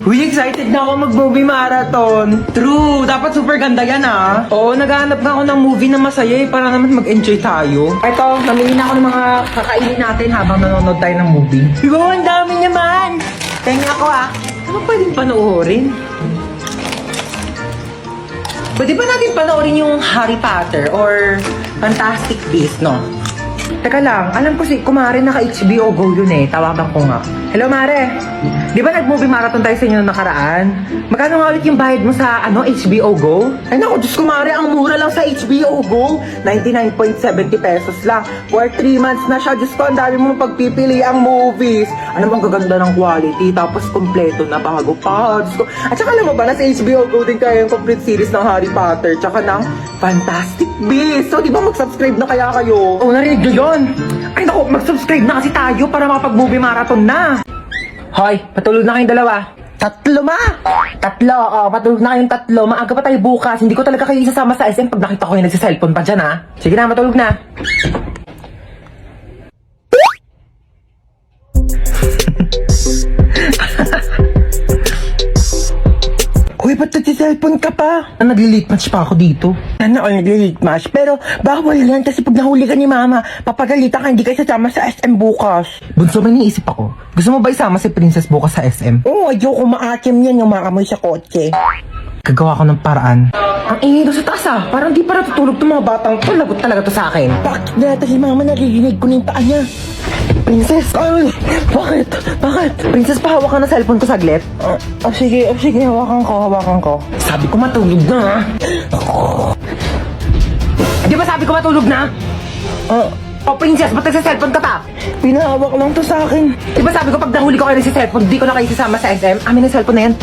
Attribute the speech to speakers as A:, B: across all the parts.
A: Uy, excited na ako mag-movie marathon. True, dapat super ganda yan ah. Oo, naghahanap nga ako ng movie na masaya para naman mag-enjoy tayo. Ito, namili na ako ng mga kakainin natin habang nanonood tayo ng movie. Wow, ang dami naman! Kaya ako ah, ano pwedeng panoorin? Pwede ba natin panoorin yung Harry Potter or Fantastic Beasts, no? Teka lang, alam ko si Kumare naka-HBO Go yun eh. Tawagan ko nga. Hello, Mare. Di ba nag-movie marathon tayo sa inyo nakaraan? Magkano nga ulit yung bayad mo sa HBO Go? Ay naku, Diyos Kumare, ang mura lang sa HBO Go. 99.70 pesos lang. For 3 months na siya. Diyos ko, ang dami mong pagpipili ang movies. Ano bang gaganda ng quality? Tapos kompleto na bago pa. Diyos ko. At saka alam mo ba, nasa HBO Go din kayo yung complete series ng Harry Potter. Tsaka ng Fantastic Beasts. So, di ba mag-subscribe na kaya kayo? Oh, narinig nyo yun? Ay naku, mag-subscribe na kasi tayo para makapag-movie marathon na. Hoy, patulog na kayong dalawa. Tatlo ma! Tatlo, patulog na kayong tatlo. Maaga pa tayo bukas. Hindi ko talaga kayo isasama sa SM pag nakita ko yung nagsiselfone pa dyan ha. Sige na, matulog na. Uy, ba't nagsiselfone ka pa? Nagli-late match pa ako dito. Ano, nagli-late match? Pero bawal yan kasi pag nahuli ka ni mama, papagalitan ka, hindi kayo sasama sa SM bukas. Bunso, may niisip ako. Gusto mo ba isama si Princess bukas sa SM? Oo, ayoko maakim yan yung makamoy sa kotse. Gagawa ko ng paraan. Ang ingay doon sa taas ah. Parang di pa natutulog itong mga batang to. Lagot talaga to sa akin. Bakit natin si mama narinig ko na yung paa niya? Princess! Ay! Bakit? Bakit? Princess, pahawak ka na cellphone ko saglit. Sige, hawakan ko. Sabi ko matulog na. Di ba sabi ko matulog na? Princess, ba't nagsa-cellphone ka pa? Pinahawak lang to sa akin. Di ba sabi ko pag nahuli ko kayo sa cellphone, di ko na kayo sasama sa SM? Amin ang cellphone na yan.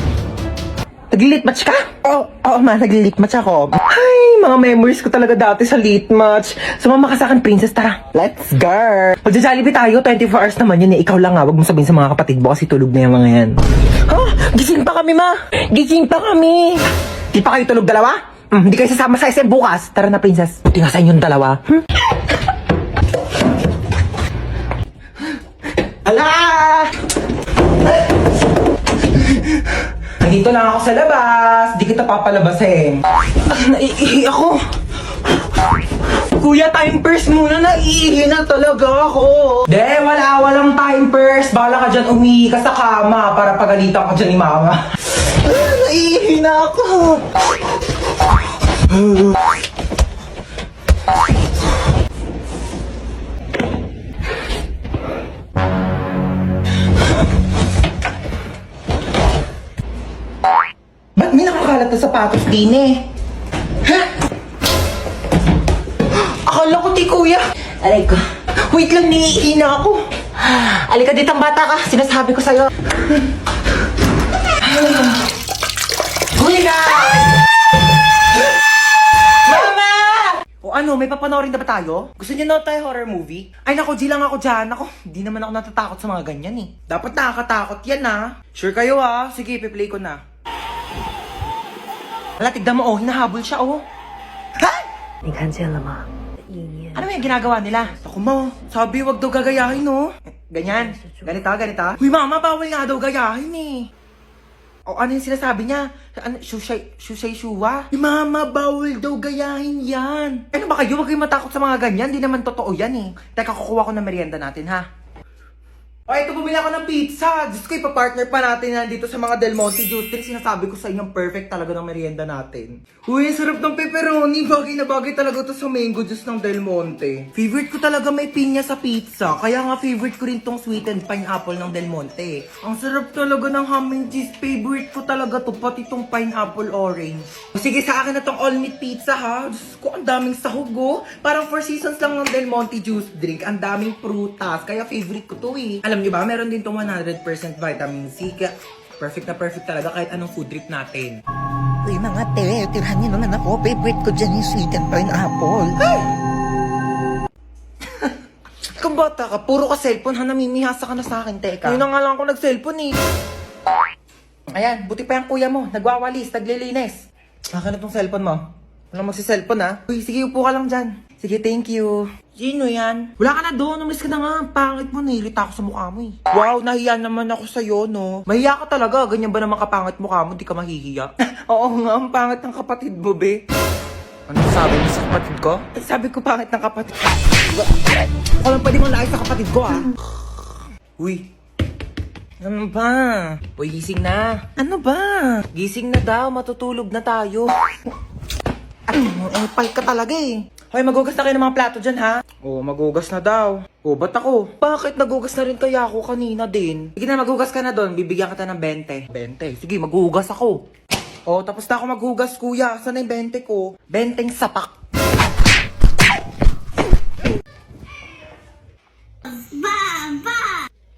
A: Nag-lit match ka? Oo ma, nag-lit match ako. Ay, mga memories ko talaga dati sa lit match. Sumama ka sa akin, Princess, tara. Let's go! Magja-Jollibee tayo, 24 hours naman yun eh. Ikaw lang nga, wag mo sabihin sa mga kapatid mo kasi tulog na yung mga yan. Ha? Gising pa kami, ma! Gising pa kami! Di pa kayo tulog dalawa? Hindi kayo sasama sa SM bukas. Tara na, Princess. Buti nga sa inyong dalawa. Ala! Nandito lang ako sa labas. Di kita papalabasin. Naiihi ako. Kuya, time first muna. Naiihi na talaga ako. Walang time first. Bala ka dyan umihi ka sa kama para pagalitan ka dyan ni mama. Naiihi na ako. Ba't may nakakalat na sapatos din eh? Ha? Akala ko di kuya. Aray ko. Wait lang, niihi na ako. Alika ditang bata ka. Sinasabi ko sa'yo. Kuya! Mama! O ano, may papanoorin na ba tayo? Gusto niyo na tayo horror movie? Ay nako, G lang ako dyan. Ako, hindi naman ako natatakot sa mga ganyan eh. Dapat nakakatakot yan ah. Sure kayo ah. Sige, piplay ko na. Wala, tignan mo, hinahabol siya, Ha?
B: 你看见了吗？意念
A: Ano yung ginagawa nila? Ako mo, sabi wag daw gagayahin, Ganyan. Ganito. Uy, mama, bawal nga daw gayahin, eh. O, ano yung sinasabi niya? Ano, shuwa? Uy, mama, bawal daw gayahin yan. Ano ba kayo? Wag kayong matakot sa mga ganyan. Di naman totoo yan, eh. Teka, kukuha ko ng merienda natin, ha? O, ito, bumili ako ng pizza. Diyos ko, ipapartner pa natin yan dito sa mga Del Monte Juice Drink. Sinasabi ko sa inyo, perfect talaga ng merienda natin. Uy, sarap ng pepperoni. Bagay na bagay talaga to sa mango juice ng Del Monte. Favorite ko talaga may pinya sa pizza. Kaya nga favorite ko rin tong sweetened pineapple ng Del Monte. Ang sarap talaga ng ham and cheese. Favorite ko talaga to, pati tong pineapple orange. O, sige, sa akin na tong all-meat pizza, ha? Diyos ko, ang daming sahog, Parang 4 seasons lang ng Del Monte Juice Drink. Ang daming prutas. Kaya favorite ko to, eh. Alam niyo ba, meron din tong 100% vitamin C. Kaya perfect na perfect talaga kahit anong food trip natin.
C: Uy, mga te, tirahan niyo naman ako. Favorite ko dyan yung sweet and pineapple.
A: Ay! Kung bata ka, puro ka cellphone, namimihasa ka na sa akin, teka. Yun na nga lang ako nag-cellphone, eh. Ayan, buti pa yung kuya mo. Nagwawalis, naglilinis. Akin na tong cellphone mo. Walang magsi-cellphone, ha? Uy, sige, upo ka lang dyan. Sige, thank you. Sino yan? Wala ka na doon. Umalis ka na nga. Pangit mo. Nahilita ako sa mukha mo eh. Wow, nahiya naman ako sa'yo, no? Mahiya ka talaga. Ganyan ba naman kapangit mukha mo? Di ka mahihiya. Oo nga, ang pangit ng kapatid mo, be. Ano sabi mo sa kapatid ko? Sabi ko pangit ng kapatid ko. Ako lang pwede mong laay sa kapatid ko, ah. Uy. Ano ba? Uy, gising na. Ano ba? Gising na daw. Matutulog na tayo. Ay, pal ka talaga eh. Hoy, magugas na kayo ng mga plato dyan, ha? Oo, magugas na daw. Oo, ba't ako? Bakit nagugas na rin kaya ako kanina din? Sige na, magugas ka na doon. Bibigyan kita ng 20. 20? Sige, magugas ako. Oo, tapos na ako maghugas, kuya. Saan na yung 20 ko? 20 sapak.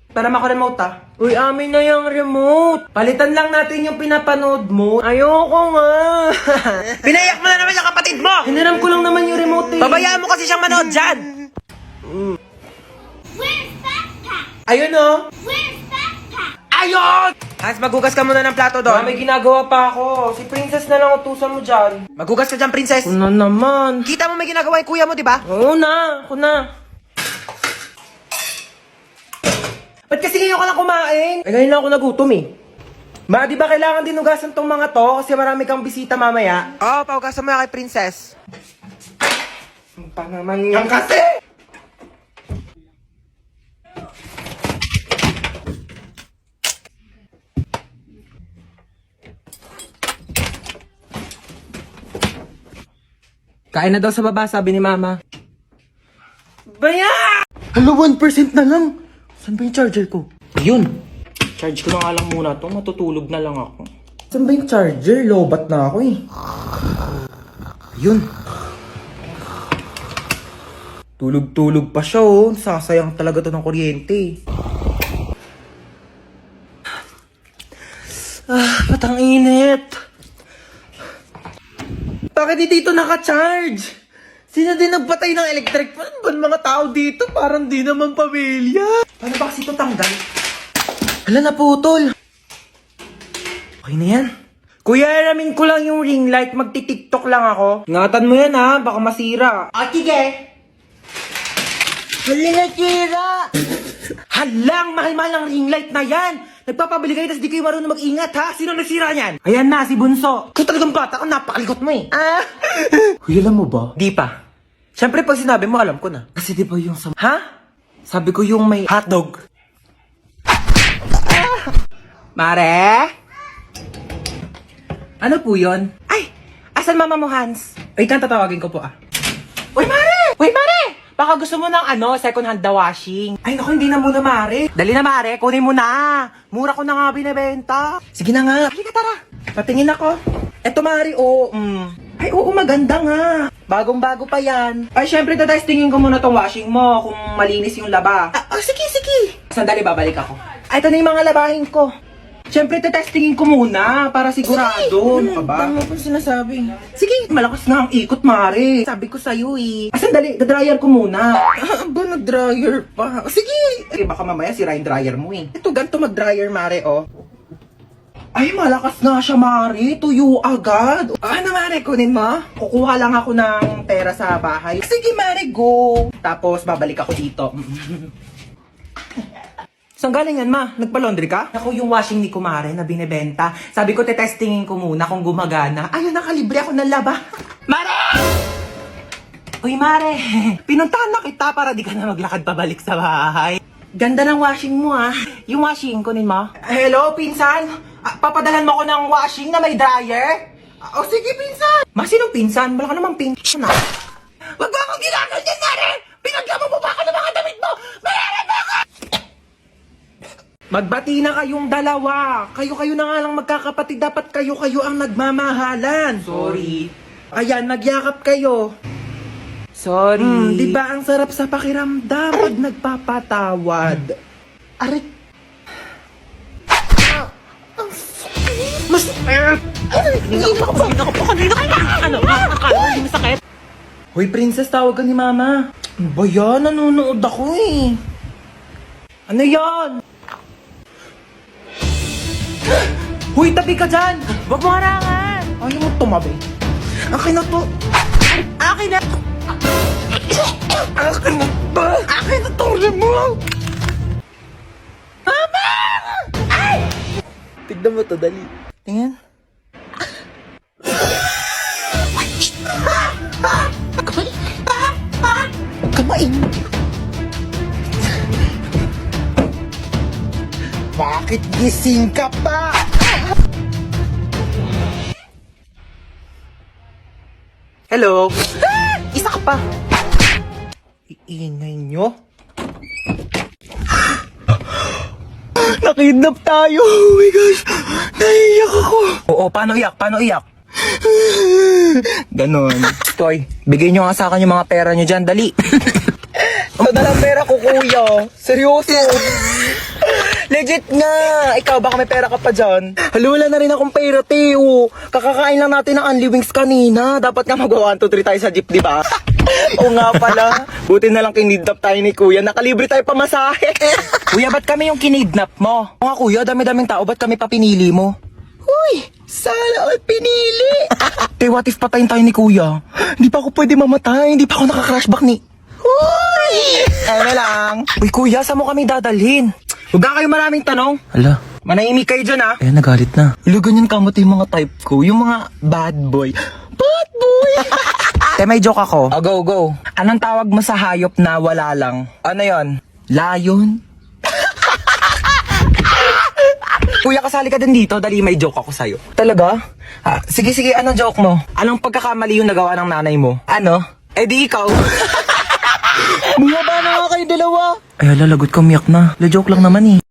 A: Para mako-remote, ah. Uy, amin na yung remote. Palitan lang natin yung pinapanood mo. Ayoko nga. Pinayak mo na naman yung kapatid mo. Hiniram ko lang naman yung remote, eh. Pabayaan mo kasi siyang manood dyan.
D: Where's backpack?
A: Ayun, oh.
D: Where's backpack?
A: Ayun! Hans, magugas ka muna ng plato doon. May ginagawa pa ako. Si Princess na lang utusan mo dyan. Magugas ka dyan, Princess. Ano naman? Kita mo may ginagawa yung kuya mo, di ba? Oo na. Ako na. Ba't kasi ngayon ka lang kumain? Eh, ngayon lang ako nagutom eh. Ma, di ba kailangan din hugasan tong mga to? Kasi marami kang bisita mamaya. Oo, paugasan mo kay Princess. Ano pa naman yan kasi? Kain na daw sa baba, sabi ni Mama. Baya! Hello, 1% na lang. Saan ba yung charger ko? Yun. Charge ko na nga lang muna to. Matutulog na lang ako. Saan ba yung charger? Lobat na ako eh. Yun. Tulog-tulog pa siya oh. Sasayang talaga to ng kuryente. Ba't ang init? Bakit di dito naka-charge? Sino din nagpatay ng electric fan? Ba mga tao dito? Parang di naman pamilya. Paano ba kasi ito tanggal? Hala, naputol. Okay na yan. Kuya, aramin ko lang yung ring light. Magti-tiktok lang ako. Ingatan mo yan ha, baka masira. Ah, sige. Hala, nasira. Halang, mahal-mahal ng ring light na yan. Nagpapabili kayo, tapos di kayo marunong mag-ingat ha. Sino nagsira yan? Ayan na, si Bunso. Kung talagang bata ka, napakalikot mo eh. Ah. Huy, alam mo ba? Di pa. Siyempre, pag sinabi mo, alam ko na. Kasi di ba yung sa... Ha? Sabi ko yung may hotdog. Ah! Mare? Ano po yun? Ay! Asan mama mo, Hans? Wait lang, tatawagin ko po ah. Uy, Mare! Uy, Mare! Baka gusto mo ng second hand na washing. Ay, naku, hindi na muna, Mare. Dali na, Mare. Kunin mo na. Mura ko na nga binibenta. Sige na nga. Halika, tara. Patingin ako. Eto, Mare, oo. Ay, oo, maganda nga. Bagong-bago pa yan. Ay, syempre, tatestingin ko muna tong washing mo kung malinis yung laba. Sige, sige. Sandali, babalik ako. Ay, ito na yung mga labahin ko. Syempre, tetestingin ko muna para sigurado. Ano ka ba? Tama po sinasabi. Sige, malakas nga ang ikot, Mare. Sabi ko sa'yo eh. Sandali, dryer ko muna. Ba, nag-dryer pa? Sige. Eh, baka mamaya sira yung dryer mo eh. Ito, ganito mag-dryer, Mare, oh. Ay, malakas nga siya, Mare. Tuyo agad. Ano, Mare, kunin mo? Kukuha lang ako ng pera sa bahay. Sige, Mare, go. Tapos, babalik ako dito. Saan galing yan, ma? Nagpa-laundry ka? Ako yung washing ni Kumare na binibenta. Sabi ko, tetestingin ko muna kung gumagana. Ayun, nakalibre ako ng laba. Mare! Uy, Mare. Pinuntahan na kita para di ka na maglakad pabalik sa bahay. Ganda ng washing mo, ah. Yung washing, kunin mo. Hello, pinsan? Papadalan mo ko ng washing na may dryer? O, sige, pinsan. Ma, sinong pinsan? Wala ka namang pinsan, ah. Wag ba akong ginagawa dyan, Mare? Pinaglamo mo ba ako ng mga damit mo? Mare, bakit? Magbati na kayong dalawa. Kayo-kayo na nga lang magkakapatid. Dapat kayo-kayo ang nagmamahalan. Sorry. Ayan, nagyakap kayo. Sorry. Di ba ang sarap sa pakiramdam pag nagpapatawad? Aray. Mas... Kanina ka. Hoy, Princess, tawag ka ni Mama. Ano ba yan? Nanonood ako eh. Ano yan? Huy, tabi ka dyan! Huwag mo harangan! Ayaw mo tumabi. Akin na to! Akin na! Akin na ba? Akin na tong remote! Mama! Ay! Tignan mo to, dali. Tingnan.
C: Kamain. Bakit gising ka pa?
A: Hello? Isa ka pa. Iingay nyo. Nakidnap tayo. Oh my gosh. Naiiyak ako. Oo, paano iyak? Paano iyak? Ganon. Toy, bigay nyo nga sa akin yung mga pera nyo dyan. Dali. Ang dalang pera ko, kuya. Seryoso. Legit nga! Ikaw, baka may pera ka pa dyan. Halo, wala na rin akong pera, Teo. Kakakain lang natin ng Unli Wings kanina. Dapat nga mag-1, 2, 3 tayo sa jeep, di ba? Oo nga pala. Buti na lang kinidnap tayo ni Kuya. Nakalibre tayo pamasahe. Kuya, ba't kami yung kinidnap mo? Oo nga, Kuya, dami-daming tao. Ba't kami pa pinili mo? Uy, sana all pinili. Te, what if patayin tayo ni Kuya? Hindi pa ako pwede mamatay. Hindi pa ako naka-crashback ni... Uy! Ano lang. Uy, Kuya, saan mo kami dadalhin? Huwag na kayo maraming tanong. Hala. Manahimik kayo dyan, ha? Ayan, nagalit na. Hala, ganyan kamot yung mga type ko. Yung mga bad boy. Bad boy! Te, may joke ako. Oh, go, go. Anong tawag mo sa hayop na wala lang? Ano yon? Lion? Kuya, kasali ka din dito. Dali, may joke ako sa'yo. Talaga? Sige, sige. Anong joke mo? Anong pagkakamali yung nagawa ng nanay mo? Ano? Eh di ikaw. Bumaba na nga kayo dalawa. Ay, lalagot ka, umiyak na. La joke lang naman eh.